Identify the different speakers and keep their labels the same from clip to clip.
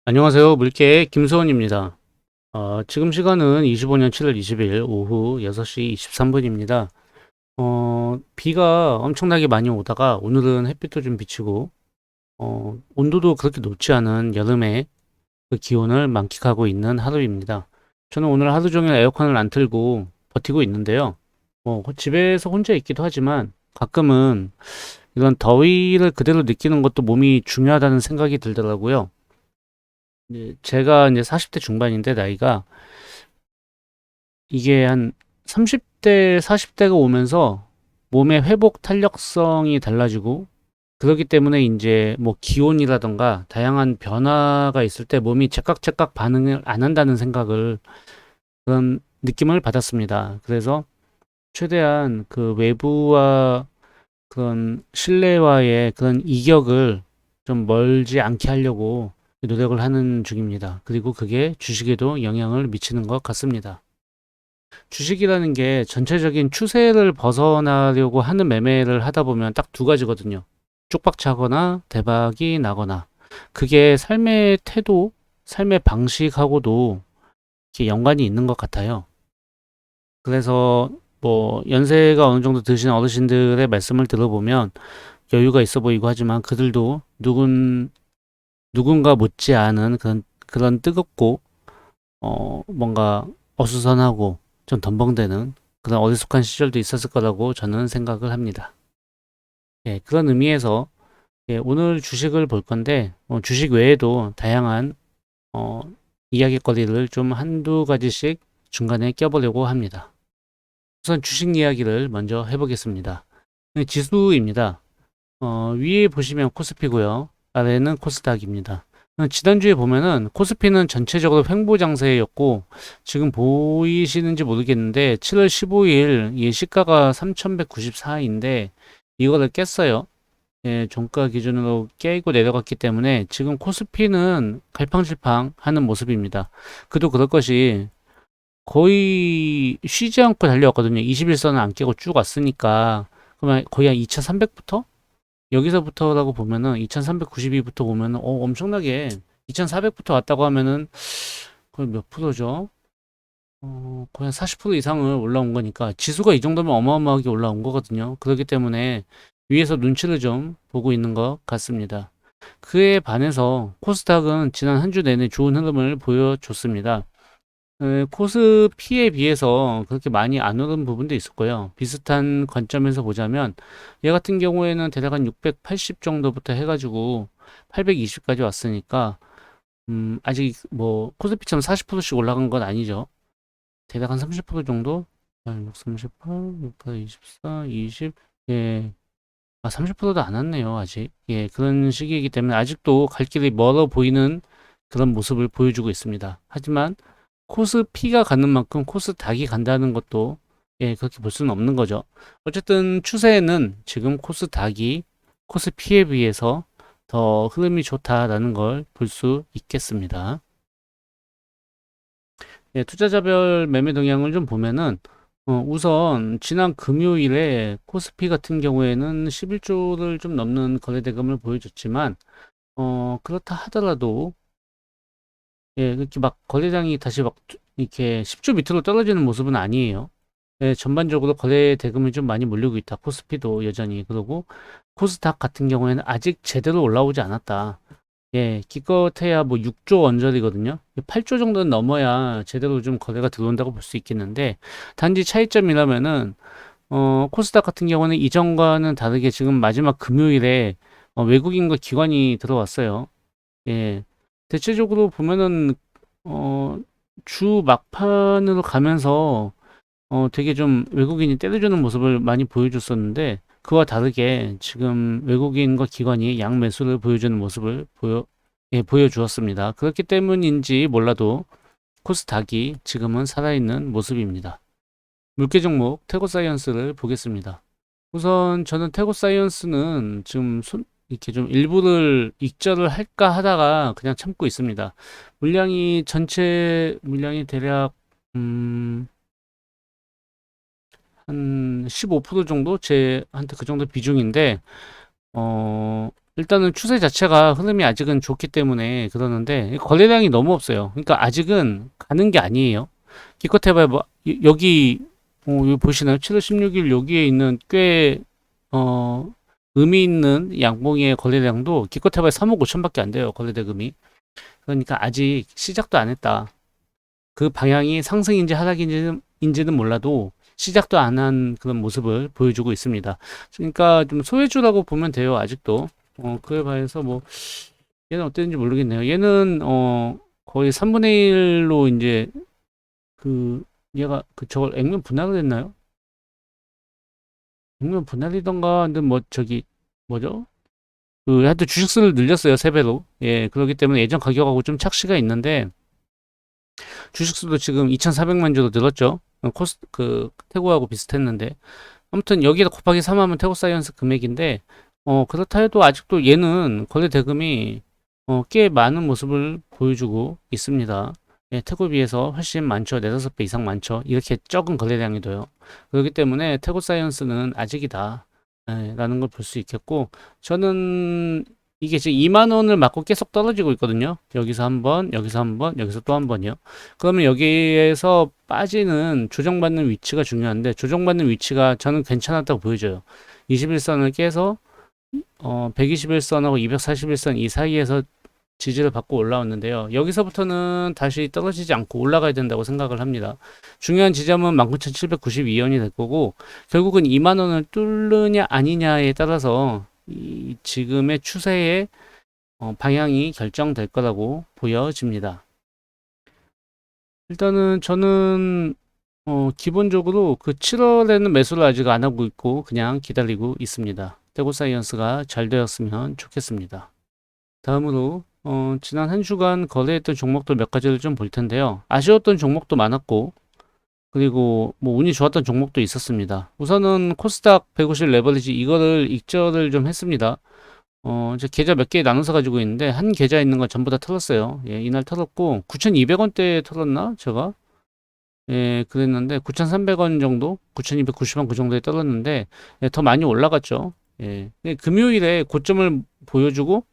Speaker 1: 안녕하세요. 물개 김소원입니다. 지금 시간은 25년 7월 20일 오후 6시 23분입니다. 비가 엄청나게 많이 오다가 오늘은 햇빛도 좀 비치고, 온도도 그렇게 높지 않은 여름의 그 기온을 만끽하고 있는 하루입니다. 저는 오늘 하루 종일 에어컨을 안 틀고 버티고 있는데요. 집에서 혼자 있기도 하지만 가끔은 이런 더위를 그대로 느끼는 것도 몸이 중요하다는 생각이 들더라고요. 제가 이제 40대 중반인데 나이가 이게 한 30대, 40대가 오면서 몸의 회복 탄력성이 달라지고 그렇기 때문에 이제 뭐 기온이라던가 다양한 변화가 있을 때 몸이 제깍제깍 반응을 안 한다는 생각을 그런 느낌을 받았습니다. 그래서 최대한 그 외부와 그런 실내와의 그런 이격을 좀 멀지 않게 하려고 노력을 하는 중입니다. 그리고 그게 주식에도 영향을 미치는 것 같습니다. 주식이라는 게 전체적인 추세를 벗어나려고 하는 매매를 하다 보면 딱 두 가지거든요. 쪽박 차거나 대박이 나거나. 그게 삶의 태도, 삶의 방식하고도 이렇게 연관이 있는 것 같아요. 그래서 뭐 연세가 어느 정도 드신 어르신들의 말씀을 들어보면 여유가 있어 보이고 하지만 그들도 누군가 못지않은 그런 뜨겁고 뭔가 어수선하고 좀 덤벙대는 그런 어리숙한 시절도 있었을 거라고 저는 생각을 합니다. 예, 그런 의미에서 예, 오늘 주식을 볼 건데 주식 외에도 다양한 어, 이야기거리를 좀 한두 가지씩 중간에 껴보려고 합니다. 우선 주식 이야기를 먼저 해보겠습니다. 지수입니다. 위에 보시면 코스피고요. 아래는 코스닥입니다. 지난주에 보면은 코스피는 전체적으로 횡보 장세였고 지금 보이시는지 모르겠는데 7월 15일 이 시가가 3,194인데 이거를 깼어요. 예, 종가 기준으로 깨고 내려갔기 때문에 지금 코스피는 갈팡질팡 하는 모습입니다. 그도 그럴 것이 거의 쉬지 않고 달려왔거든요. 21선을 안 깨고 쭉 왔으니까 그러면 거의 한 2,300부터 여기서부터라고 보면은 2392부터 보면은 엄청나게 2400부터 왔다고 하면은 거의 몇 프로죠? 거의 한 40% 이상을 올라온 거니까 지수가 이 정도면 어마어마하게 올라온 거거든요. 그렇기 때문에 위에서 눈치를 좀 보고 있는 것 같습니다. 그에 반해서 코스닥은 지난 한 주 내내 좋은 흐름을 보여줬습니다. 코스피에 비해서 그렇게 많이 안 오른 부분도 있을 거예요. 비슷한 관점에서 보자면 얘 같은 경우에는 대략 한 680 정도부터 해가지고 820까지 왔으니까 아직 뭐 코스피처럼 40%씩 올라간 건 아니죠. 대략 한 30% 정도? 6, 38, 6, 24, 20, 예. 30%도 안 왔네요, 아직. 예, 그런 시기이기 때문에 아직도 갈 길이 멀어 보이는 그런 모습을 보여주고 있습니다. 하지만 코스피가 가는 만큼 코스닥이 간다는 것도 예, 그렇게 볼 수는 없는 거죠. 어쨌든 추세는 지금 코스닥이 코스피에 비해서 더 흐름이 좋다라는 걸 볼 수 있겠습니다. 예, 투자자별 매매 동향을 좀 보면은 우선 지난 금요일에 코스피 같은 경우에는 11조를 좀 넘는 거래 대금을 보여줬지만 그렇다 하더라도 예, 그렇게 막 거래량이 다시 막 이렇게 10조 밑으로 떨어지는 모습은 아니에요. 예, 전반적으로 거래 대금이 좀 많이 몰리고 있다. 코스피도 여전히 그러고 코스닥 같은 경우에는 아직 제대로 올라오지 않았다. 예, 기껏해야 뭐 6조 원저리거든요. 8조 정도는 넘어야 제대로 좀 거래가 들어온다고 볼 수 있겠는데 단지 차이점이라면은 코스닥 같은 경우는 이전과는 다르게 지금 마지막 금요일에 외국인과 기관이 들어왔어요. 예. 대체적으로 보면은 어, 주 막판으로 가면서 되게 좀 외국인이 때려주는 모습을 많이 보여줬었는데 그와 다르게 지금 외국인과 기관이 양매수를 보여주는 모습을 예, 보여주었습니다. 그렇기 때문인지 몰라도 코스닥이 지금은 살아있는 모습입니다. 물개 종목 태고사이언스를 보겠습니다. 우선 저는 태고사이언스는 지금 이렇게 좀 일부를 익절을 할까 하다가 그냥 참고 있습니다. 전체 물량이 대략 음, 한 15% 정도 제한테 그 정도 비중인데 어, 일단은 추세 자체가 흐름이 아직은 좋기 때문에 그러는데 거래량이 너무 없어요. 그러니까 아직은 가는 게 아니에요. 기껏 해봐야 뭐 여기 여기 보시나요? 7월 16일 여기에 있는 꽤 어, 의미 있는 양봉의 거래량도 기껏 해봐야 3억 5천밖에 안 돼요. 거래 대금이. 그러니까 아직 시작도 안 했다. 그 방향이 상승인지 하락인지는 몰라도 시작도 안 한 그런 모습을 보여주고 있습니다. 그러니까 좀 소외주라고 보면 돼요. 아직도. 그에 반해서 뭐 얘는 어땠는지 모르겠네요. 얘는 거의 3분의 1로 이제 그 얘가 그 저걸 액면 분할을 했나요? 액면 분할이던가 근데 뭐 저기 뭐죠? 그 하여튼 주식수를 늘렸어요. 3배로. 예, 그렇기 때문에 예전 가격하고 좀 착시가 있는데 주식수도 지금 2,400만 주로 늘었죠. 그 태고하고 비슷했는데 아무튼 여기다 곱하기 3하면 태고 사이언스 금액인데 그렇다 해도 아직도 얘는 거래 대금이 꽤 많은 모습을 보여주고 있습니다. 예, 태고에 비해서 훨씬 많죠. 4~5배 이상 많죠. 이렇게 적은 거래량이도요. 그렇기 때문에 태고 사이언스는 아직이다. 예, 라는 걸 볼 수 있겠고 저는 이게 지금 2만 원을 맞고 계속 떨어지고 있거든요. 여기서 한 번, 여기서 한 번, 여기서 또 한 번이요. 그러면 여기에서 빠지는 조정받는 위치가 중요한데 조정받는 위치가 저는 괜찮았다고 보여져요. 21선을 깨서 121선하고 241선 이 사이에서 지지를 받고 올라왔는데요. 여기서부터는 다시 떨어지지 않고 올라가야 된다고 생각을 합니다. 중요한 지점은 19,792원이 될 거고 결국은 2만 원을 뚫느냐 아니냐에 따라서 이 지금의 추세의 방향이 결정될 거라고 보여집니다. 일단은 저는 기본적으로 그 7월에는 매수를 아직 안 하고 있고 그냥 기다리고 있습니다. 태고 사이언스가 잘 되었으면 좋겠습니다. 다음으로 지난 한 주간 거래했던 종목들 몇 가지를 좀 볼 텐데요. 아쉬웠던 종목도 많았고 그리고 뭐 운이 좋았던 종목도 있었습니다. 우선은 코스닥 150 레버리지 이거를 익절을 좀 했습니다. 이제 계좌 몇 개 나눠서 가지고 있는데 한 계좌 있는 거 전부 다 털었어요. 예, 이날 털었고 9,200원대에 털었나 제가? 예, 그랬는데 9,300원 정도, 9,290원 그 정도에 떨었는데 예, 더 많이 올라갔죠. 예, 금요일에 고점을 보여주고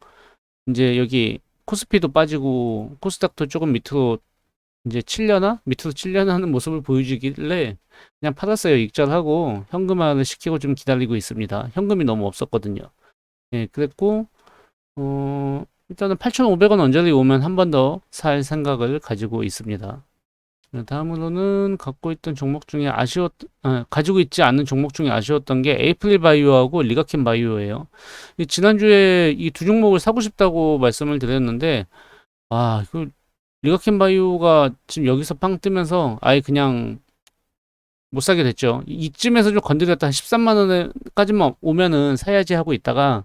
Speaker 1: 이제 여기 코스피도 빠지고 코스닥도 조금 밑으로 이제 칠려나 밑으로 칠려나 하는 모습을 보여주길래 그냥 팔았어요. 익절하고 현금화를 시키고 좀 기다리고 있습니다. 현금이 너무 없었거든요. 예, 그랬고 일단은 8,500원 언저리 오면 한 번 더 살 생각을 가지고 있습니다. 다음으로는 갖고 있던 종목 중에 가지고 있지 않은 종목 중에 아쉬웠던 게 에이프릴 바이오하고 리가켄 바이오예요. 지난주에 이 두 종목을 사고 싶다고 말씀을 드렸는데, 그 리가켄 바이오가 지금 여기서 팡 뜨면서 아예 그냥 못 사게 됐죠. 이쯤에서 좀 건드렸다 한 13만 원까지만 오면은 사야지 하고 있다가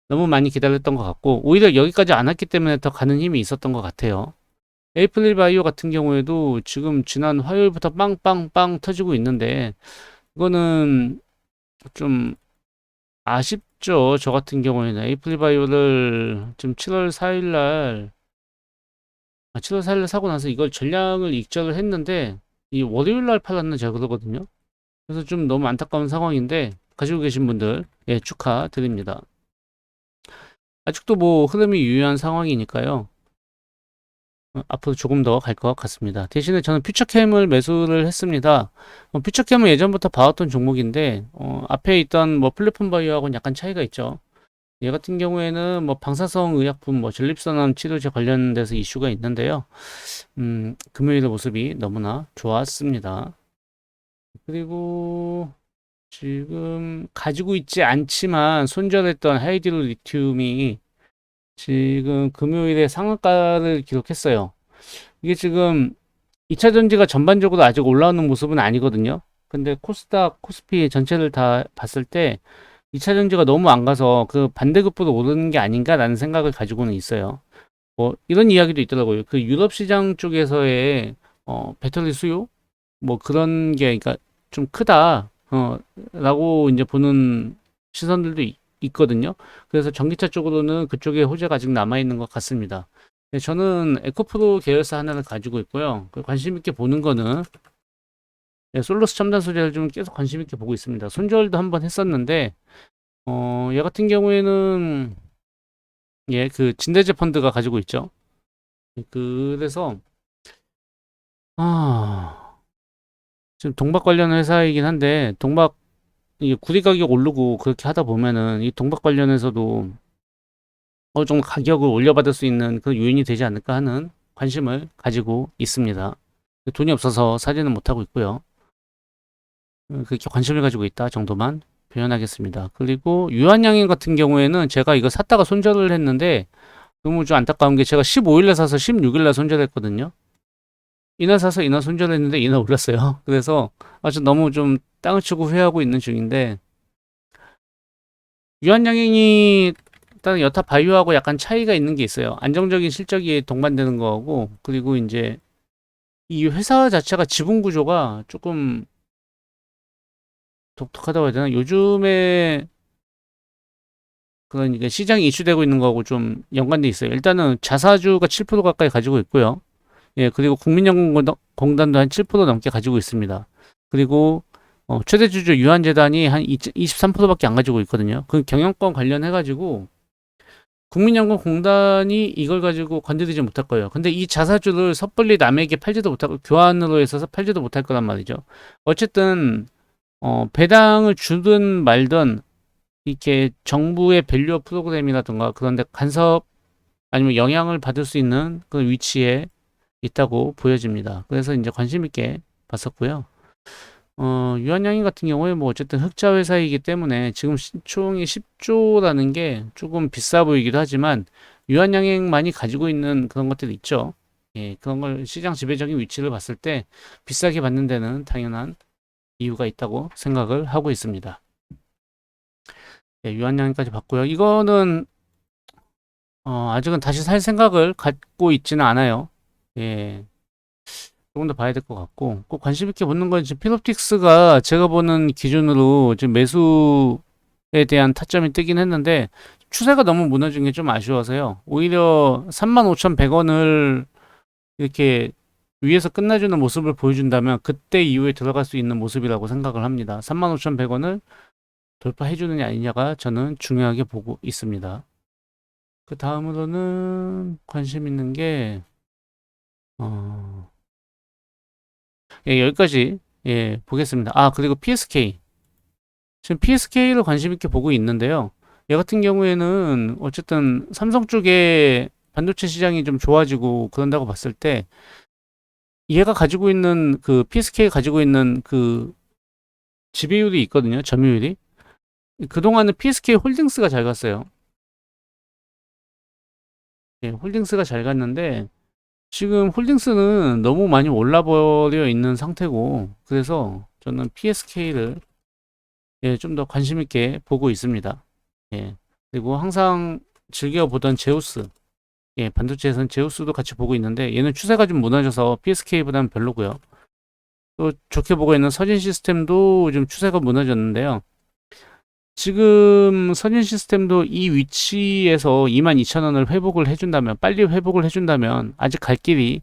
Speaker 1: 너무 많이 기다렸던 것 같고, 오히려 여기까지 안 왔기 때문에 더 가는 힘이 있었던 것 같아요. 에이프릴 바이오 같은 경우에도 지금 지난 화요일부터 빵빵빵 터지고 있는데 이거는 좀 아쉽죠. 저 같은 경우에는 에이프릴 바이오를 지금 7월 4일 날 7월 4일 날 사고 나서 이걸 전량을 익절을 했는데 이 월요일 날 팔았나 제가 그러거든요. 그래서 좀 너무 안타까운 상황인데 가지고 계신 분들 예, 축하드립니다. 아직도 뭐 흐름이 유효한 상황이니까요. 앞으로 조금 더 갈 것 같습니다. 대신에 저는 퓨처캠을 매수를 했습니다. 퓨처캠은 예전부터 봐왔던 종목인데 앞에 있던 뭐 플랫폼 바이오하고는 약간 차이가 있죠. 얘 같은 경우에는 뭐 방사성 의약품, 뭐 전립선암 치료제 관련돼서 이슈가 있는데요. 금요일의 모습이 너무나 좋았습니다. 그리고 지금 가지고 있지 않지만 손절했던 하이드로 리튬이 지금 금요일에 상한가를 기록했어요. 이게 지금 2차 전지가 전반적으로 아직 올라오는 모습은 아니거든요. 근데 코스닥, 코스피 전체를 다 봤을 때 2차 전지가 너무 안 가서 그 반대급부로 오르는 게 아닌가라는 생각을 가지고는 있어요. 뭐 이런 이야기도 있더라고요. 그 유럽 시장 쪽에서의 배터리 수요 뭐 그런 게 그러니까 좀 크다 라고 이제 보는 시선들도 있거든요. 그래서 전기차 쪽으로는 그쪽에 호재가 아직 남아 있는 것 같습니다. 네, 저는 에코프로 계열사 하나를 가지고 있고요. 관심 있게 보는 거는 네, 솔로스 첨단 소재를 좀 계속 관심 있게 보고 있습니다. 손절도 한번 했었는데 얘 같은 경우에는 예, 그 진대재 펀드가 가지고 있죠. 그래서 아, 지금 동박 관련 회사이긴 한데 동박 이게 구리 가격 오르고 그렇게 하다 보면은 이 동박 관련해서도 어느 정도 가격을 올려받을 수 있는 그 요인이 되지 않을까 하는 관심을 가지고 있습니다. 돈이 없어서 사지는 못하고 있고요. 그렇게 관심을 가지고 있다 정도만 표현하겠습니다. 그리고 유한양행 같은 경우에는 제가 이거 샀다가 손절을 했는데 너무 좀 안타까운 게 제가 15일에 사서 16일에 손절했거든요. 이날 사서 이날 손절했는데 이날 올랐어요. 그래서 아주 너무 좀 땅을 치고 후회하고 있는 중인데 유한양행이 일단 여타 바이오하고 약간 차이가 있는 게 있어요. 안정적인 실적이 동반되는 거고 그리고 이제 이 회사 자체가 지분 구조가 조금 독특하다고 해야 되나? 요즘에 그런 이게 시장이 이슈되고 있는 거하고 좀 연관돼 있어요. 일단은 자사주가 7% 가까이 가지고 있고요. 예, 그리고 국민연금공단도 한 7% 넘게 가지고 있습니다. 그리고 최대 주주 유한재단이 한 23%밖에 안 가지고 있거든요. 그 경영권 관련해가지고 국민연금공단이 이걸 가지고 건드리지 못할 거예요. 근데 이 자사주를 섣불리 남에게 팔지도 못하고 교환으로 해서 팔지도 못할 거란 말이죠. 어쨌든 배당을 주든 말든 이렇게 정부의 밸류업 프로그램이라든가 그런데 간섭 아니면 영향을 받을 수 있는 그런 위치에 있다고 보여집니다. 그래서 이제 관심 있게 봤었고요. 유한양행 같은 경우에 뭐 어쨌든 흑자 회사이기 때문에 지금 시총이 10조라는 게 조금 비싸 보이기도 하지만 유한양행만이 가지고 있는 그런 것들이 있죠. 예, 그런 걸 시장 지배적인 위치를 봤을 때 비싸게 받는 데는 당연한 이유가 있다고 생각을 하고 있습니다. 예, 유한양행까지 봤고요. 이거는 아직은 다시 살 생각을 갖고 있지는 않아요. 예, 조금 더 봐야 될 것 같고 꼭 관심 있게 보는 건 지금 피노틱스가 제가 보는 기준으로 지금 매수에 대한 타점이 뜨긴 했는데 추세가 너무 무너진 게 좀 아쉬워서요. 오히려 35,100원을 이렇게 위에서 끝내주는 모습을 보여준다면 그때 이후에 들어갈 수 있는 모습이라고 생각을 합니다. 35,100원을 돌파해 주느냐 아니냐가 저는 중요하게 보고 있습니다. 그 다음으로는 관심 있는 게 어, 예, 여기까지 예, 보겠습니다. 아, 그리고 PSK. 지금 PSK를 관심 있게 보고 있는데요. 얘 같은 경우에는 어쨌든 삼성 쪽에 반도체 시장이 좀 좋아지고 그런다고 봤을 때 얘가 가지고 있는 그 PSK가 가지고 있는 그 지배율이 있거든요. 점유율이. 그동안은 PSK 홀딩스가 잘 갔어요. 예, 홀딩스가 잘 갔는데 지금 홀딩스는 너무 많이 올라버려 있는 상태고 그래서 저는 PSK를 예, 좀 더 관심 있게 보고 있습니다. 예. 그리고 항상 즐겨보던 제우스. 예, 반도체에서는 제우스도 같이 보고 있는데 얘는 추세가 좀 무너져서 PSK보다는 별로고요. 또 좋게 보고 있는 서진 시스템도 좀 추세가 무너졌는데요. 지금 서진 시스템도 이 위치에서 22,000원을 회복을 해준다면, 빨리 회복을 해준다면 아직 갈 길이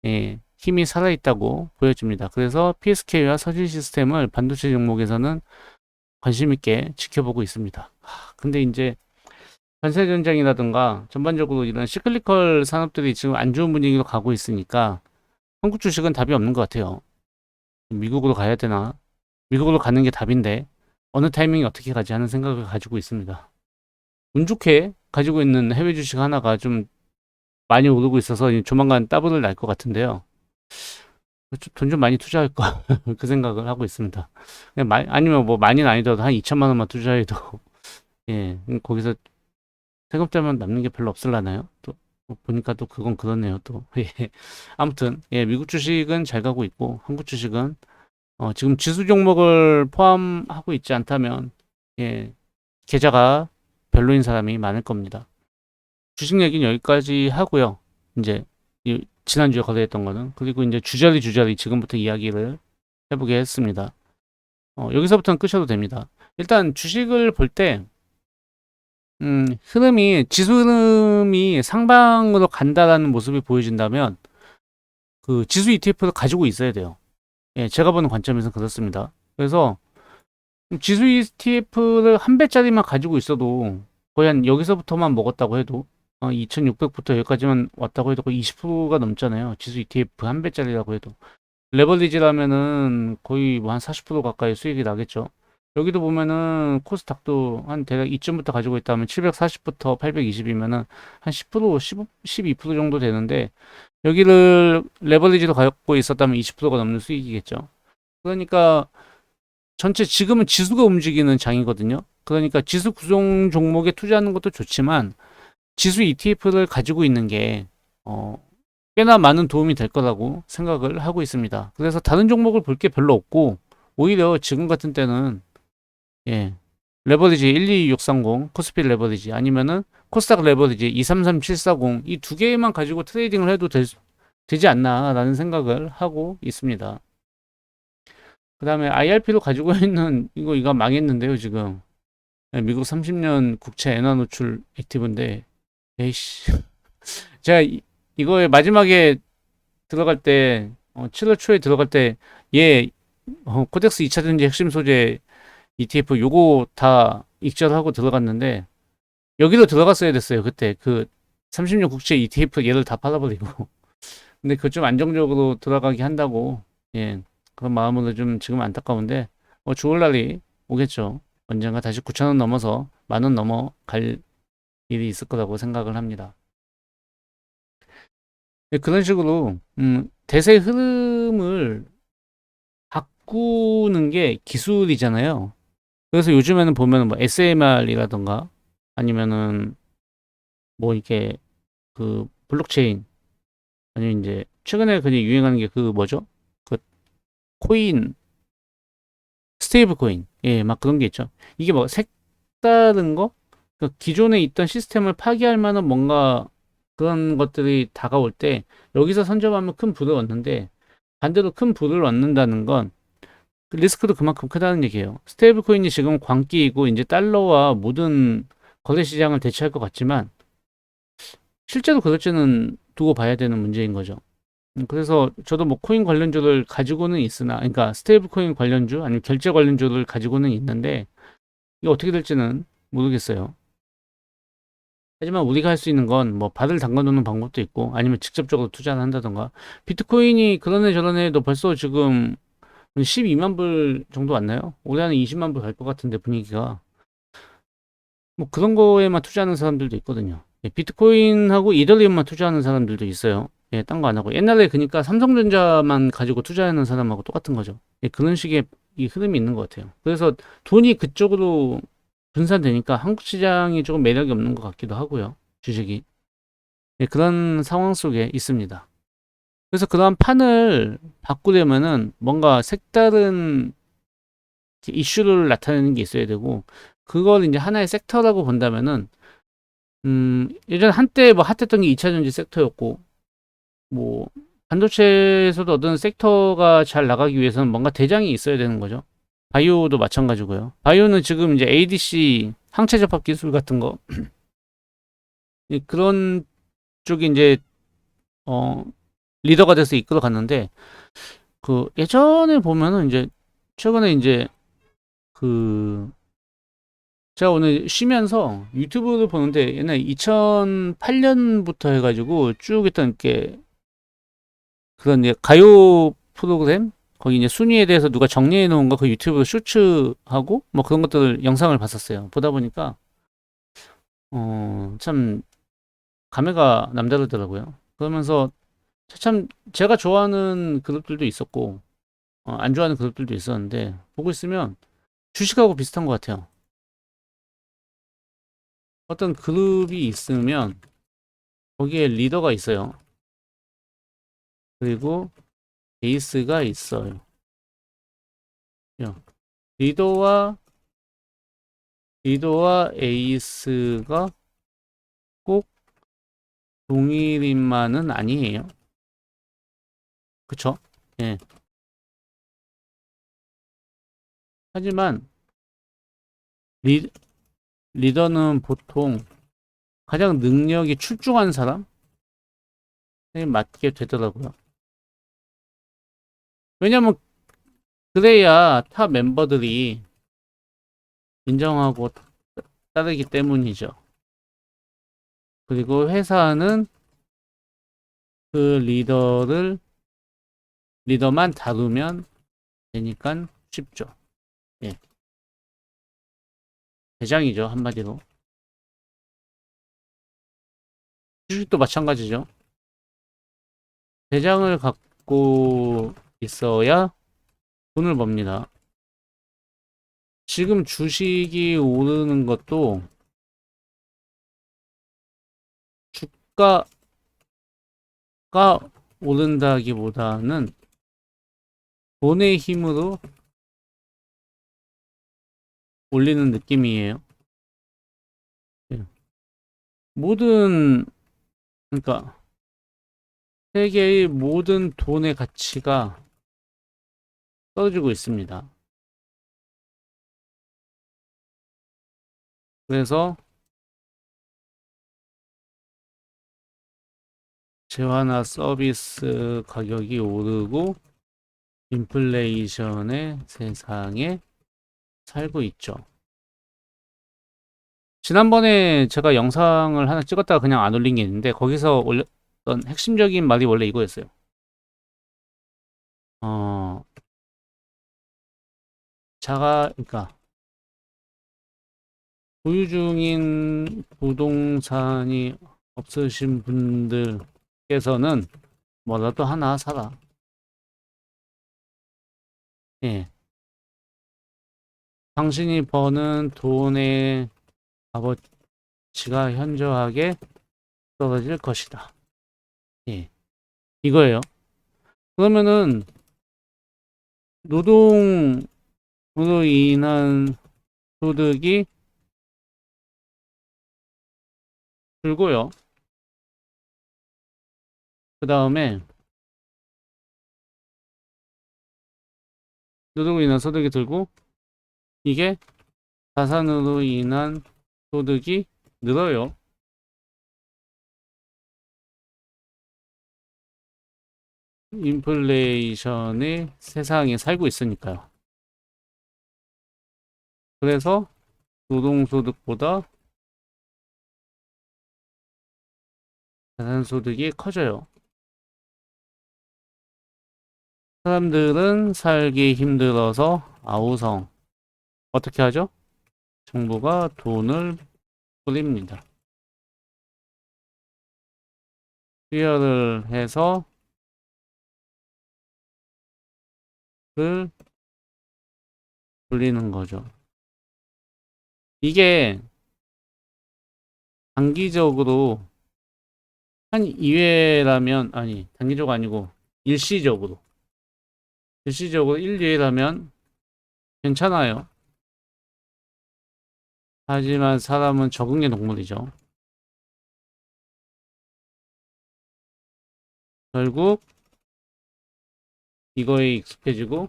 Speaker 1: 예, 힘이 살아있다고 보여집니다. 그래서 PSK와 서진 시스템을 반도체 종목에서는 관심 있게 지켜보고 있습니다. 근데 이제 관세 전쟁이라든가 전반적으로 이런 시클리컬 산업들이 지금 안 좋은 분위기로 가고 있으니까 한국 주식은 답이 없는 것 같아요. 미국으로 가야 되나? 미국으로 가는 게 답인데 어느 타이밍이 어떻게 가지 하는 생각을 가지고 있습니다. 운 좋게 가지고 있는 해외 주식 하나가 좀 많이 오르고 있어서 조만간 더블을 날 것 같은데요. 돈 좀 많이 투자할까? 그 생각을 하고 있습니다. 아니면 뭐 많이는 아니더라도 한 2천만 원만 투자해도 예, 거기서 세금떼면 남는 게 별로 없을라나요? 또 보니까 또 그건 그렇네요. 또 예. 아무튼 예, 미국 주식은 잘 가고 있고 한국 주식은 지금 지수 종목을 포함하고 있지 않다면 예, 계좌가 별로인 사람이 많을 겁니다. 주식 얘기는 여기까지 하고요. 이제 지난주에 거래했던 거는 그리고 이제 주저리 지금부터 이야기를 해보게 했습니다. 여기서부터는 끄셔도 됩니다. 일단 주식을 볼때 흐름이, 지수 흐름이 상방으로 간다라는 모습이 보여진다면, 그 지수 ETF를 가지고 있어야 돼요. 예, 제가 보는 관점에서는 그렇습니다. 그래서 지수 ETF를 한 배짜리만 가지고 있어도 거의 한 여기서부터만 먹었다고 해도 2600부터 여기까지만 왔다고 해도 거의 20%가 넘잖아요. 지수 ETF 한 배짜리라고 해도. 레버리지라면은 거의 뭐 한 40% 가까이 수익이 나겠죠. 여기도 보면은 코스닥도 한 대략 이쯤부터 가지고 있다면 740부터 820이면은 한 10%, 15, 12% 정도 되는데 여기를 레버리지로 갖고 있었다면 20%가 넘는 수익이겠죠. 그러니까 전체 지금은 지수가 움직이는 장이거든요. 그러니까 지수 구성 종목에 투자하는 것도 좋지만 지수 ETF를 가지고 있는 게 꽤나 많은 도움이 될 거라고 생각을 하고 있습니다. 그래서 다른 종목을 볼 게 별로 없고 오히려 지금 같은 때는 예, 레버리지 12630 코스피 레버리지 아니면은 코스닥 레버리지 233740 이 두 개만 가지고 트레이딩을 해도 되지 않나라는 생각을 하고 있습니다. 그 다음에 IRP로 가지고 있는 이거 망했는데요 지금. 예, 미국 30년 국채 엔화 노출 액티브인데 에이씨 제가 이거에 마지막에 들어갈 때 7월 초에 들어갈 때 얘 코덱스 2차전지 핵심 소재 ETF 요거 다 익절하고 들어갔는데 여기로 들어갔어야 됐어요. 그때 그 30년 국채 ETF 얘를 다 팔아버리고 근데 그 좀 안정적으로 들어가게 한다고 예 그런 마음으로 좀 지금 안타까운데 좋을 날이 오겠죠. 언젠가 다시 9,000원 넘어서 10,000원 넘어갈 일이 있을 거라고 생각을 합니다. 예, 그런 식으로 대세 흐름을 바꾸는 게 기술이잖아요. 그래서 요즘에는 보면 뭐 SMR이라던가 아니면은 뭐 이렇게 그 블록체인 아니면 이제 최근에 그냥 유행하는 게 그 뭐죠? 그 코인 스테이블 코인 막 그런 게 있죠. 이게 뭐 색다른 거? 그 기존에 있던 시스템을 파괴할 만한 뭔가 그런 것들이 다가올 때 여기서 선점하면 큰 부를 얻는데 반대로 큰 부를 얻는다는 건 그 리스크도 그만큼 크다는 얘기예요. 스테이블 코인이 지금 광기이고 이제 달러와 모든 거래 시장을 대체할 것 같지만 실제로 그럴지는 두고 봐야 되는 문제인 거죠. 그래서 저도 뭐 코인 관련주를 가지고는 있으나, 그러니까 스테이블 코인 관련주 아니면 결제 관련주를 가지고는 있는데 이게 어떻게 될지는 모르겠어요. 하지만 우리가 할 수 있는 건 뭐 발을 담가 놓는 방법도 있고 아니면 직접적으로 투자를 한다던가 비트코인이 그러네 저러네 해도 벌써 지금 12만 불 정도 왔나요? 올해 안에 20만 불 갈 것 같은데 분위기가 뭐 그런 거에만 투자하는 사람들도 있거든요. 예, 비트코인하고 이더리움만 투자하는 사람들도 있어요. 예, 딴 거 안 하고 옛날에 그러니까 삼성전자만 가지고 투자하는 사람하고 똑같은 거죠. 예, 그런 식의 이 흐름이 있는 것 같아요. 그래서 돈이 그쪽으로 분산되니까 한국 시장이 조금 매력이 없는 것 같기도 하고요. 주식이. 예, 그런 상황 속에 있습니다. 그래서 그러한 판을 바꾸려면은 뭔가 색다른 이슈를 나타내는 게 있어야 되고, 그걸 이제 하나의 섹터라고 본다면은, 예전 한때 뭐 핫했던 게 2차전지 섹터였고, 뭐, 반도체에서도 어떤 sek터가 잘 나가기 위해서는 뭔가 대장이 있어야 되는 거죠. 바이오도 마찬가지고요. 바이오는 지금 이제 ADC, 항체 접합 기술 같은 거, 그런 쪽이 이제, 어, 리더가 돼서 이끌어 갔는데, 그 예전에 보면은 이제 최근에 이제 그 제가 오늘 쉬면서 유튜브를 보는데 옛날 2008년부터 해가지고 쭉 있던 게 그런 이제 가요 프로그램 거기 이제 순위에 대해서 누가 정리해 놓은 거 그 유튜브로 쇼츠하고 뭐 그런 것들을 영상을 봤었어요. 보다 보니까 참 감회가 남다르더라고요. 그러면서 참 제가 좋아하는 그룹들도 있었고 안 좋아하는 그룹들도 있었는데 보고 있으면 주식하고 비슷한 것 같아요. 어떤 그룹이 있으면 거기에 리더가 있어요. 그리고 베이스가 있어요. 리더와 에이스가 꼭 동일인만은 아니에요. 그쵸? 예. 하지만 리, 리더는 보통 가장 능력이 출중한 사람에 맡게 되더라고요. 왜냐면 그래야 타 멤버들이 인정하고 따르기 때문이죠. 그리고 회사는 그 리더만 다루면 되니까 쉽죠. 예. 대장이죠, 한마디로. 주식도 마찬가지죠. 대장을 갖고 있어야 돈을 법니다. 지금 주식이 오르는 것도 주가가 오른다기보다는 돈의 힘으로 올리는 느낌이에요. 예. 모든, 그러니까 세계의 모든 돈의 가치가 떨어지고 있습니다. 그래서 재화나 서비스 가격이 오르고 인플레이션의 세상에 살고 있죠. 지난번에 제가 영상을 하나 찍었다가 그냥 안 올린 게 있는데 거기서 올렸던 핵심적인 말이 원래 이거였어요. 어, 그러니까 보유 중인 부동산이 없으신 분들께서는 뭐라도 하나 사라. 예. 당신이 버는 돈의 값어치가 현저하게 떨어질 것이다. 예. 이거예요. 그러면은 노동으로 인한 소득이 줄고요. 그 다음에 노동으로 인한 소득이 들고 이게 자산으로 인한 소득이 늘어요. 인플레이션의 세상에 살고 있으니까요. 그래서 노동소득보다 자산소득이 커져요. 사람들은 살기 힘들어서 아우성. 어떻게 하죠? 정부가 돈을 뿌립니다. 수혈을 해서 그 돌리는 거죠. 이게 단기적으로 한 2회라면 아니 단기적 아니고 일시적으로 1, 2회라면 괜찮아요. 하지만 사람은 적응의 동물이죠. 결국 이거에 익숙해지고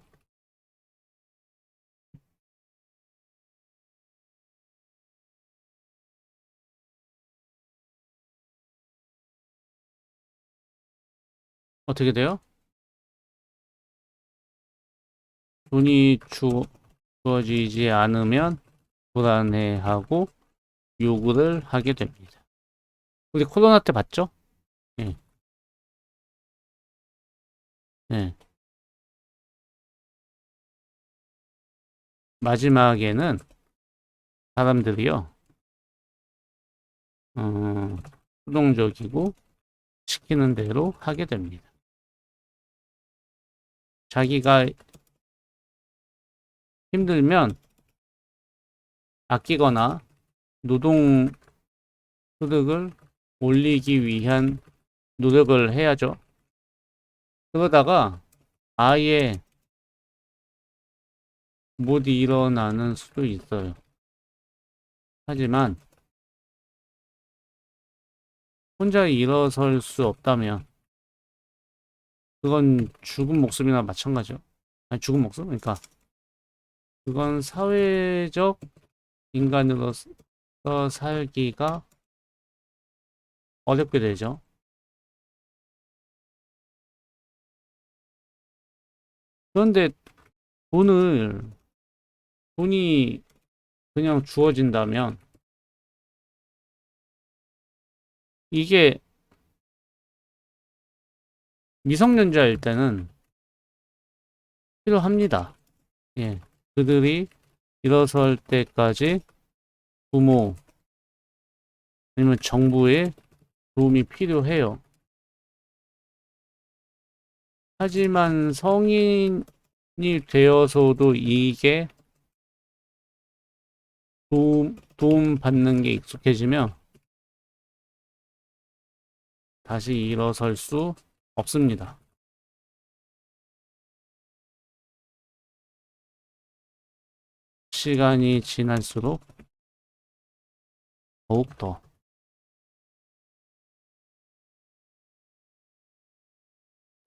Speaker 1: 어떻게 돼요? 돈이 주어지지 않으면 불안해하고 요구를 하게 됩니다. 우리 코로나 때 봤죠? 예, 예. 마지막에는 사람들이요, 어, 수동적이고 시키는 대로 하게 됩니다. 자기가 힘들면 아끼거나 노동 소득을 올리기 위한 노력을 해야죠. 그러다가 아예 못 일어나는 수도 있어요. 하지만 혼자 일어설 수 없다면 그건 죽은 목숨이나 마찬가지죠. 아니, 죽은 목숨? 그러니까 그건 사회적 인간으로서 살기가 어렵게 되죠. 그런데 돈이 그냥 주어진다면 이게 미성년자일 때는 필요합니다. 예. 그들이 일어설 때까지 부모 아니면 정부의 도움이 필요해요. 하지만 성인이 되어서도 이게 도움 받는 게 익숙해지면 다시 일어설 수 없습니다. 시간이 지날수록 더욱더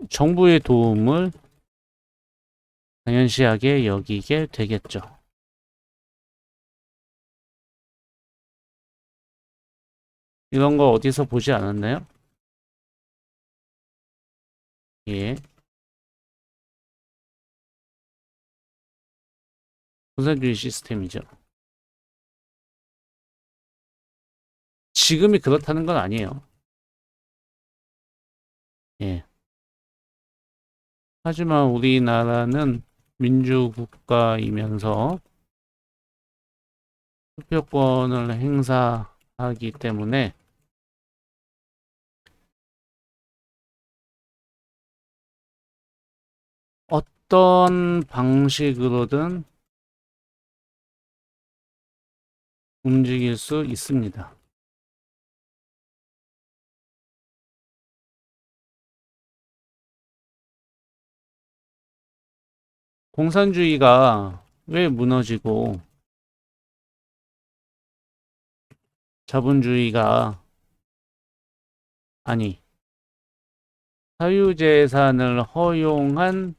Speaker 1: 정부의 도움을 당연시하게 여기게 되겠죠. 이런 거 어디서 보지 않았나요? 예. 공산주의 시스템이죠. 지금이 그렇다는 건 아니에요. 예. 하지만 우리나라는 민주국가이면서 투표권을 행사하기 때문에 어떤 방식으로든 움직일 수 있습니다. 공산주의가 왜 무너지고 자본주의가 아니 사유재산을 허용한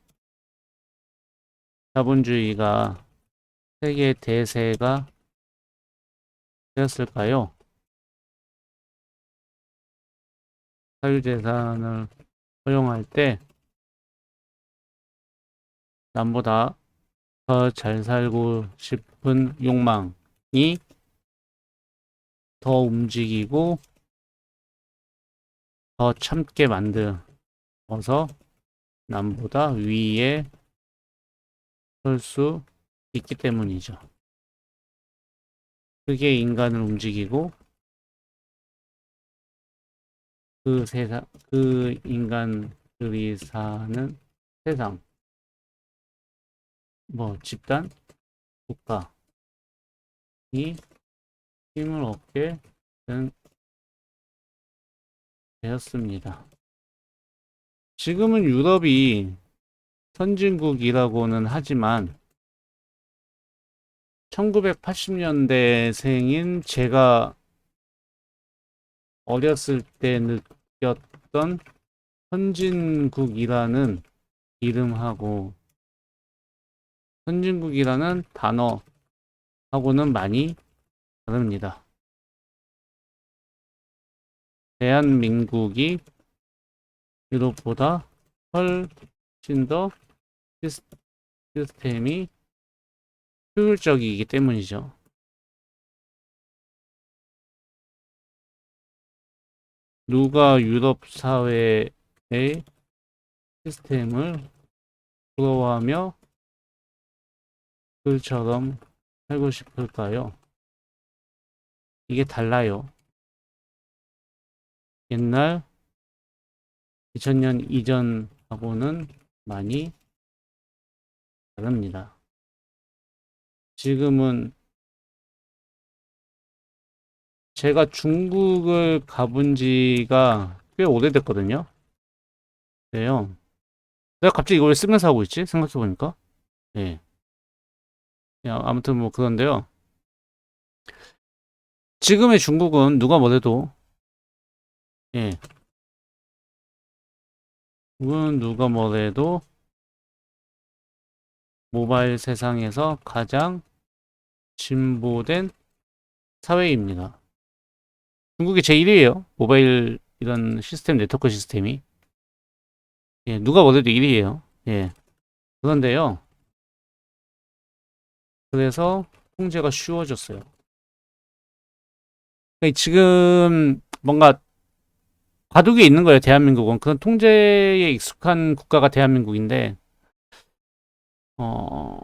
Speaker 1: 자본주의가 세계 대세가 되었을까요? 사유재산을 허용할 때 남보다 더 잘 살고 싶은 욕망이 더 움직이고 더 참게 만들어서 남보다 위에 설 수 있기 때문이죠. 그게 인간을 움직이고 그 인간들이 사는 세상, 뭐 집단, 국가이 힘을 얻게 되었습니다. 지금은 유럽이 선진국이라고는 하지만 1980년대생인 제가 어렸을 때 느꼈던 선진국이라는 이름하고 선진국이라는 단어하고는 많이 다릅니다. 대한민국이 유럽보다 훨씬 더 시스템이 효율적이기 때문이죠. 누가 유럽 사회의 시스템을 부러워하며 그처럼 살고 싶을까요? 이게 달라요. 옛날 2000년 이전하고는 많이 다릅니다. 지금은 제가 중국을 가본 지가 꽤 오래됐거든요. 네요. 내가 갑자기 이걸 쓰면서 하고 있지? 생각해보니까. 예. 아무튼 뭐 그런데요. 지금의 중국은 누가 뭐래도, 예. 누가 뭐래도 모바일 세상에서 가장 진보된 사회입니다. 중국이 제1위에요. 모바일 이런 시스템, 네트워크 시스템이. 예, 누가 뭐래도 1위에요. 예. 그런데요. 그래서 통제가 쉬워졌어요. 지금 뭔가 과도기에 있는 거예요, 대한민국은. 그런 통제에 익숙한 국가가 대한민국인데, 어,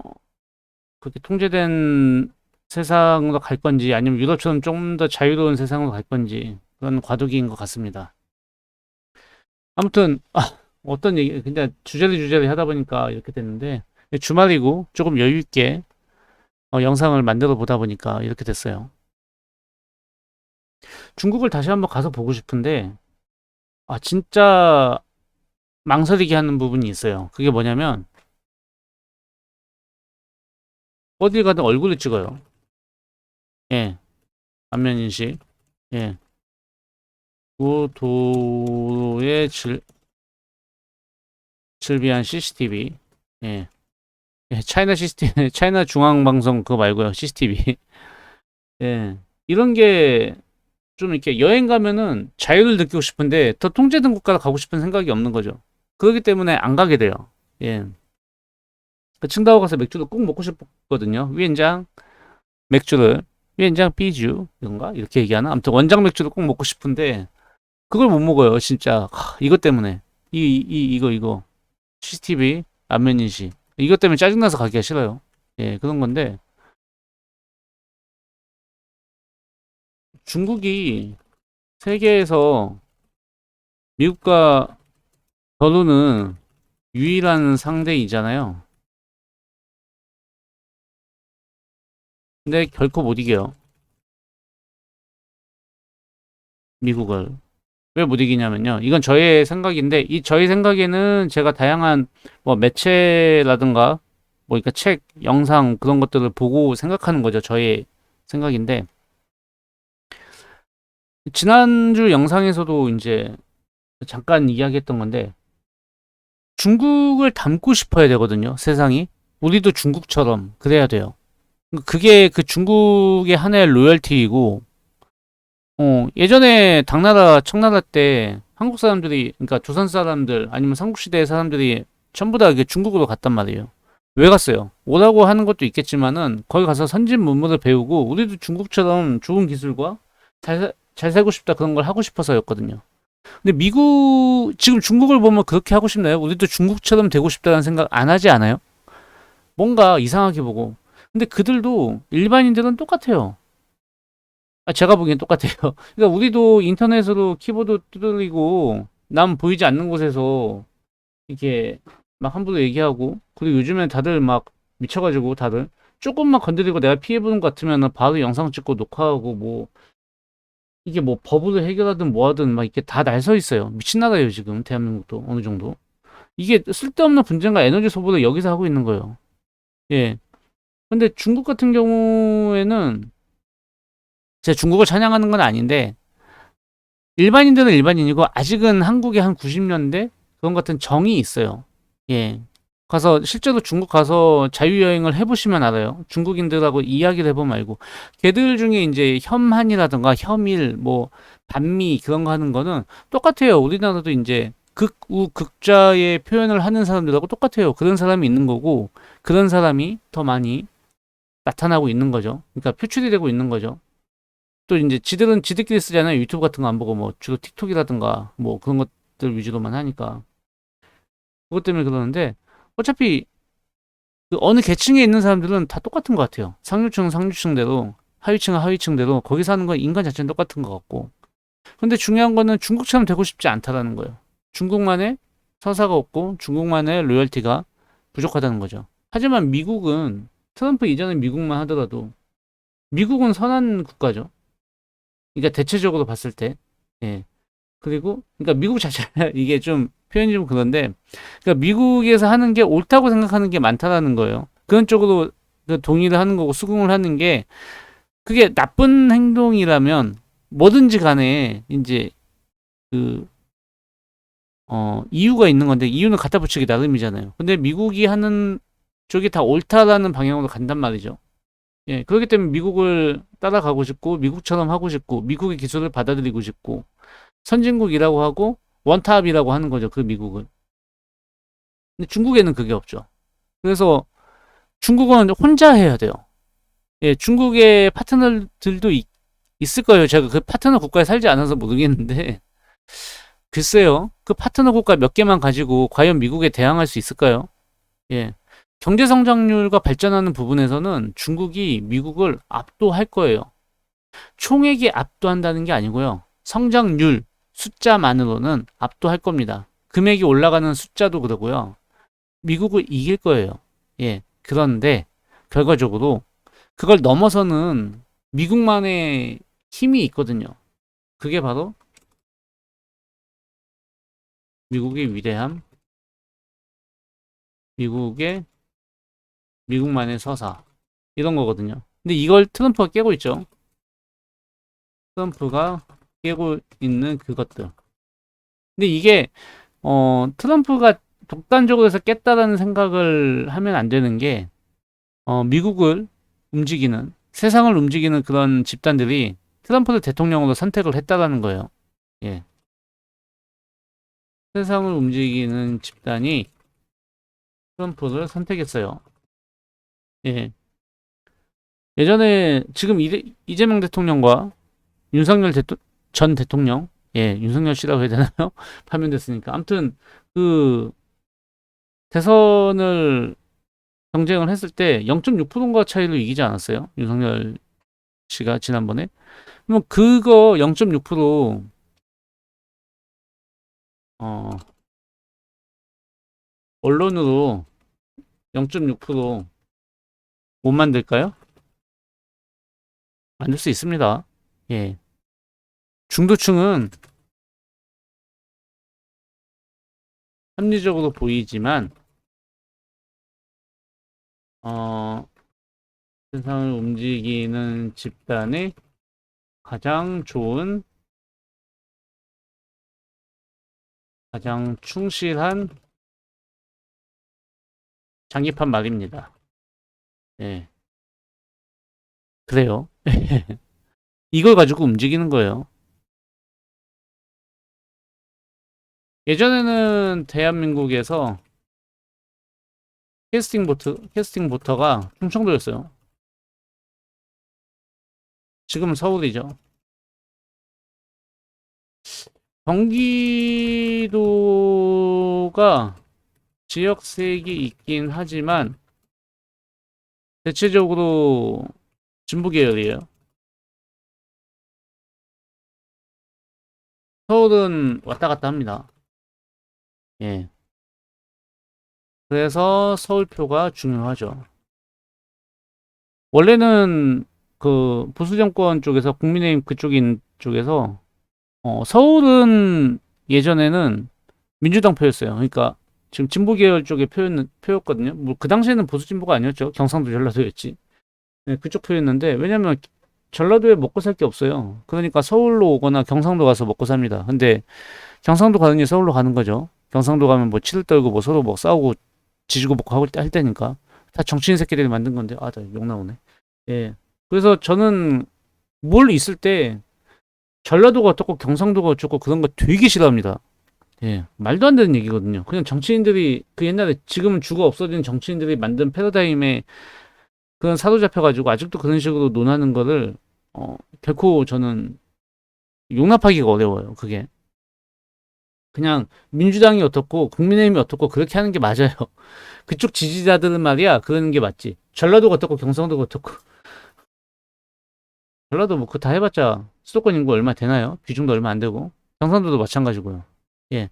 Speaker 1: 그렇게 통제된 세상으로 갈 건지, 아니면 유럽처럼 좀 더 자유로운 세상으로 갈 건지, 그런 과도기인 것 같습니다. 아무튼, 어떤 얘기, 그냥 주저리 하다 보니까 이렇게 됐는데, 주말이고 조금 여유 있게 영상을 만들어 보다 보니까 이렇게 됐어요. 중국을 다시 한번 가서 보고 싶은데, 진짜 망설이게 하는 부분이 있어요. 그게 뭐냐면, 어딜 가든 얼굴을 찍어요. 예, 안면 인식. 예, 도로의 질비한 CCTV. 예, 예, 차이나 CCTV, 차이나 중앙방송 그거 말고요. CCTV. 예, 이런 게 좀 이렇게 여행 가면은 자유를 느끼고 싶은데 더 통제된 국가로 가고 싶은 생각이 없는 거죠. 그렇기 때문에 안 가게 돼요. 예. 그 칭다오 가서 맥주를 꼭 먹고 싶거든요. 위엔장 맥주를 위엔장 삐주 이건가 이렇게 얘기하나? 아무튼 원장 맥주를 꼭 먹고 싶은데 그걸 못 먹어요. 진짜 이것 때문에 이거 CCTV 안면 인식 이것 때문에 짜증나서 가기가 싫어요. 예, 그런 건데 중국이 세계에서 미국과 겨루는 유일한 상대이잖아요. 근데 결코 못 이겨요. 미국을. 왜 못 이기냐면요. 이건 저의 생각인데, 이 저의 생각에는 제가 다양한 뭐 매체라든가, 뭐 그러니까 책, 영상 그런 것들을 보고 생각하는 거죠. 저의 생각인데, 지난주 영상에서도 이제 잠깐 이야기했던 건데, 중국을 닮고 싶어야 되거든요. 세상이. 우리도 중국처럼 그래야 돼요. 그게 그 중국의 하나의 로열티이고, 예전에 당나라, 청나라 때 한국 사람들이, 그러니까 조선 사람들 아니면 삼국시대 사람들이 전부 다 이게 중국으로 갔단 말이에요. 왜 갔어요? 오라고 하는 것도 있겠지만은 거기 가서 선진 문물을 배우고 우리도 중국처럼 좋은 기술과 잘 살고 싶다 그런 걸 하고 싶어서였거든요. 근데 지금 중국을 보면 그렇게 하고 싶나요? 우리도 중국처럼 되고 싶다는 생각 안 하지 않아요? 뭔가 이상하게 보고. 근데 그들도 일반인들은 똑같아요. 제가 보기엔 똑같아요. 그러니까 우리도 인터넷으로 키보드 두드리고 남 보이지 않는 곳에서 이렇게 막 함부로 얘기하고 그리고 요즘엔 다들 막 미쳐가지고 다들 조금만 건드리고 내가 피해보는 것 같으면 바로 영상 찍고 녹화하고 뭐 이게 뭐 법으로 해결하든 뭐하든 막 이렇게 다 날 서 있어요. 미친 나라예요 지금 대한민국도 어느 정도. 이게 쓸데없는 분쟁과 에너지 소모를 여기서 하고 있는 거예요. 예. 근데 중국 같은 경우에는 제가 중국을 찬양하는 건 아닌데 일반인들은 일반인이고 아직은 한국의 한 90년대 그런 같은 정이 있어요. 예. 가서 실제로 중국 가서 자유여행을 해보시면 알아요. 중국인들하고 이야기를 해보면 알고 걔들 중에 이제 혐한이라든가 혐일 뭐 반미 그런 거 하는 거는 똑같아요. 우리나라도 이제 극우 극자의 표현을 하는 사람들하고 똑같아요. 그런 사람이 있는 거고 그런 사람이 더 많이 나타나고 있는 거죠. 그러니까 표출이 되고 있는 거죠. 또 이제 지들은 지들끼리 쓰잖아요. 유튜브 같은 거 안 보고 뭐 주로 틱톡이라든가 뭐 그런 것들 위주로만 하니까 그것 때문에 그러는데 어차피 그 어느 계층에 있는 사람들은 다 똑같은 것 같아요. 상류층은 상류층대로 하위층은 하위층대로 거기 사는 건 인간 자체는 똑같은 것 같고 근데 중요한 거는 중국처럼 되고 싶지 않다라는 거예요. 중국만의 서사가 없고 중국만의 로열티가 부족하다는 거죠. 하지만 미국은 트럼프 이전의 미국만 하더라도 미국은 선한 국가죠. 그러니까 대체적으로 봤을 때 예. 그리고 그러니까 미국 자체가 이게 좀 표현이 좀 그런데 그러니까 미국에서 하는 게 옳다고 생각하는 게 많다라는 거예요. 그런 쪽으로 그 동의를 하는 거고 수긍을 하는 게 그게 나쁜 행동이라면 뭐든지 간에 이제 그 이유가 있는 건데 이유는 갖다 붙이기 나름이잖아요. 근데 미국이 하는 쪽이 다 옳다라는 방향으로 간단 말이죠. 예, 그렇기 때문에 미국을 따라가고 싶고 미국처럼 하고 싶고 미국의 기술을 받아들이고 싶고 선진국이라고 하고 원탑이라고 하는 거죠. 그 미국은. 근데 중국에는 그게 없죠. 그래서 중국은 혼자 해야 돼요. 예, 중국의 파트너들도 있을 거예요. 제가 그 파트너 국가에 살지 않아서 모르겠는데 글쎄요. 그 파트너 국가 몇 개만 가지고 과연 미국에 대항할 수 있을까요? 예. 경제 성장률과 발전하는 부분에서는 중국이 미국을 압도할 거예요. 총액이 압도한다는 게 아니고요. 성장률, 숫자만으로는 압도할 겁니다. 금액이 올라가는 숫자도 그러고요. 미국을 이길 거예요. 예. 그런데 결과적으로 그걸 넘어서는 미국만의 힘이 있거든요. 그게 바로 미국의 위대함, 미국의 미국만의 서사 이런 거거든요. 근데 이걸 트럼프가 깨고 있죠. 트럼프가 깨고 있는 그것들. 근데 이게 트럼프가 독단적으로 해서 깼다라는 생각을 하면 안 되는 게 미국을 움직이는 세상을 움직이는 그런 집단들이 트럼프를 대통령으로 선택을 했다라는 거예요. 예. 세상을 움직이는 집단이 트럼프를 선택했어요. 예. 예전에 지금 이재명 대통령과 윤석열 전 대통령, 예, 윤석열 씨라고 해야 되나요? 파면됐으니까. 아무튼 그 대선을 경쟁을 했을 때 0.6%인가 차이로 이기지 않았어요? 윤석열 씨가 지난번에. 그럼 그거 0.6% 언론으로 0.6%못 만들까요? 만들 수 있습니다. 예. 중도층은 합리적으로 보이지만 어, 세상을 움직이는 집단의 가장 좋은, 가장 충실한 장기판 말입니다. 예. 그래요. 이걸 가지고 움직이는 거예요. 예전에는 대한민국에서 캐스팅 보터가 충청도였어요. 지금은 서울이죠. 경기도가 지역색이 있긴 하지만 대체적으로 진보 계열이에요. 서울은 왔다 갔다 합니다. 예. 그래서 서울표가 중요하죠. 원래는 그 보수 정권 쪽에서 국민의힘 그쪽인 쪽에서 서울은 예전에는 민주당 표였어요. 그러니까 지금 진보 계열 쪽의 표였거든요. 뭐 그 당시에는 보수 진보가 아니었죠. 경상도 전라도였지. 네, 그쪽 표였는데 왜냐면 전라도에 먹고 살 게 없어요. 그러니까 서울로 오거나 경상도 가서 먹고 삽니다. 근데 경상도 가느니 서울로 가는 거죠. 경상도 가면 뭐 치를 떨고 뭐 서로 뭐 싸우고 지지고 먹고 하고 할 때니까 다 정치인 새끼들이 만든 건데 아, 나 욕 나오네. 예. 그래서 저는 뭘 있을 때 전라도가 어떻고 경상도가 어쩌고 그런 거 되게 싫어합니다. 예. 말도 안 되는 얘기거든요. 그냥 정치인들이 그 옛날에 지금은 죽어 없어진 정치인들이 만든 패러다임에 그런 사로잡혀가지고 아직도 그런 식으로 논하는 거를 결코 저는 용납하기가 어려워요. 그게 그냥 민주당이 어떻고 국민의힘이 어떻고 그렇게 하는 게 맞아요. 그쪽 지지자들은 말이야 그러는 게 맞지. 전라도가 어떻고 경상도가 어떻고 전라도 뭐 그거 다 해봤자 수도권 인구 얼마 되나요? 비중도 얼마 안 되고 경상도도 마찬가지고요. 예,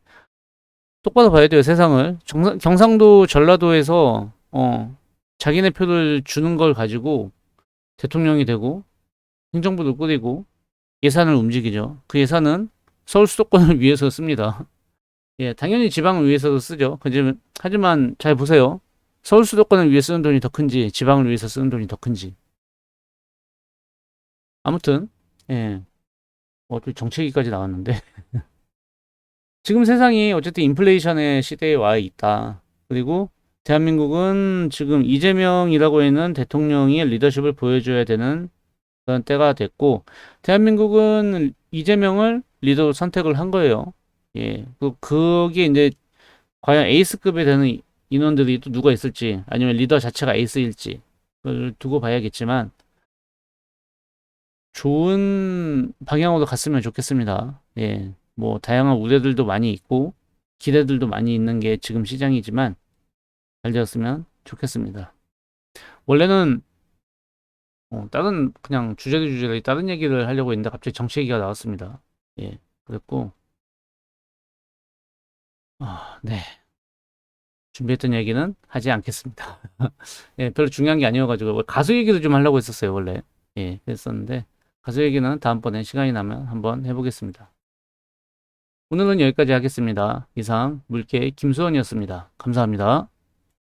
Speaker 1: 똑바로 봐야 돼요 세상을. 경상도 전라도에서 자기네 표를 주는 걸 가지고 대통령이 되고 행정부를 꾸리고 예산을 움직이죠. 그 예산은 서울 수도권을 위해서 씁니다. 예, 당연히 지방을 위해서도 쓰죠. 하지만 잘 보세요. 서울 수도권을 위해 쓰는 돈이 더 큰지 지방을 위해서 쓰는 돈이 더 큰지. 아무튼 예, 또 정책위까지 나왔는데 지금 세상이 어쨌든 인플레이션의 시대에 와 있다. 그리고 대한민국은 지금 이재명이라고 있는 대통령이 리더십을 보여줘야 되는 그런 때가 됐고, 대한민국은 이재명을 리더로 선택을 한 거예요. 예. 그게 이제 과연 에이스급에 되는 인원들이 또 누가 있을지, 아니면 리더 자체가 에이스일지, 그걸 두고 봐야겠지만, 좋은 방향으로 갔으면 좋겠습니다. 예. 뭐 다양한 우려들도 많이 있고 기대들도 많이 있는 게 지금 시장이지만 잘 되었으면 좋겠습니다. 원래는 다른 그냥 주저리 다른 얘기를 하려고 했는데 갑자기 정치 얘기가 나왔습니다. 예, 그랬고 네. 준비했던 얘기는 하지 않겠습니다. 예, 별로 중요한 게 아니어가지고 가수 얘기도 좀 하려고 했었어요 원래. 예, 그랬었는데 가수 얘기는 다음번에 시간이 나면 한번 해보겠습니다. 오늘은 여기까지 하겠습니다. 이상 물개 김수원이었습니다. 감사합니다.